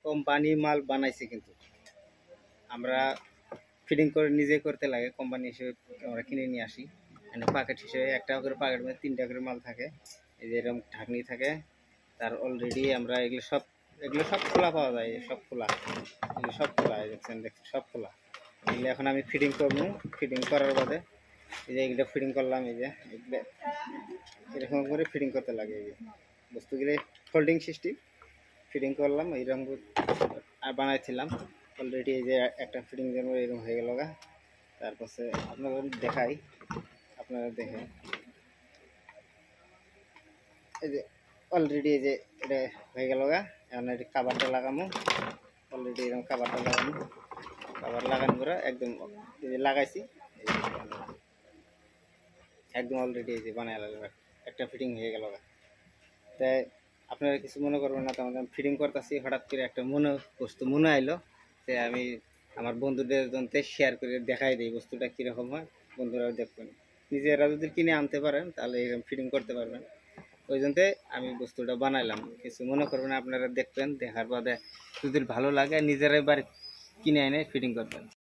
Company মাল বানাইছে, কিন্তু আমরা ফিটিং করে নিজে করতে লাগে। কোম্পানি হিসেবে আমরা কিনে নিয়ে আসি। প্যাকেট হিসেবে 1 টাকা করে প্যাকেট মধ্যে 3টা করে মাল থাকে। এই যে এরকম ঢাকনি থাকে, তার অলরেডি আমরা এগুলো সব খোলা পাওয়া যায়। সব খোলা, এগুলো সব খোলা, দেখছেন সব খোলা। এগুলো এখন আমি ফিটিং করবো। ফিটিং করার বাদে এই যে এগুলো ফিটিং করলাম। এই যে এগুলো এরকম করে ফিটিং করতে লাগে। এই যে বস্তুগুলো ফোল্ডিং সিস্টেম ফিটিং করলাম, এইরকম আর বানাইছিলাম অলরেডি। এই যে একটা ফিটিং যেন এরকম হয়ে গেল গা। তারপরে আপনাদের দেখাই, আপনারা দেখেন। এই যে অলরেডি এই যে এটা হয়ে গেল গা। এখন এটি কাভারটা লাগামো। অলরেডি এরকম কাভারটা লাগানো, কাভার লাগানো করে একদম এই যে লাগাইছি, একদম অলরেডি এই যে বানায় একটা ফিটিং হয়ে গেল গা। তাই আপনারা কিছু মনে করবেন না। তখন আমি ফিটিং করতেছি, হঠাৎ করে একটা বস্তু মনে আইলো, যে আমি আমার বন্ধুদের জন্য শেয়ার করে দেখাই দিই বস্তুটা কীরকম হয়। বন্ধুরাও দেখবেন, নিজেরা যদি কিনে আনতে পারেন তাহলে এরকম ফিটিং করতে পারবেন। ওই জন্যে আমি বস্তুটা বানাইলাম। কিছু মনে করবেন, আপনারা দেখবেন, দেখার বাদে যদি ভালো লাগে নিজেরাই বাড়ি কিনে এনে ফিটিং করবেন।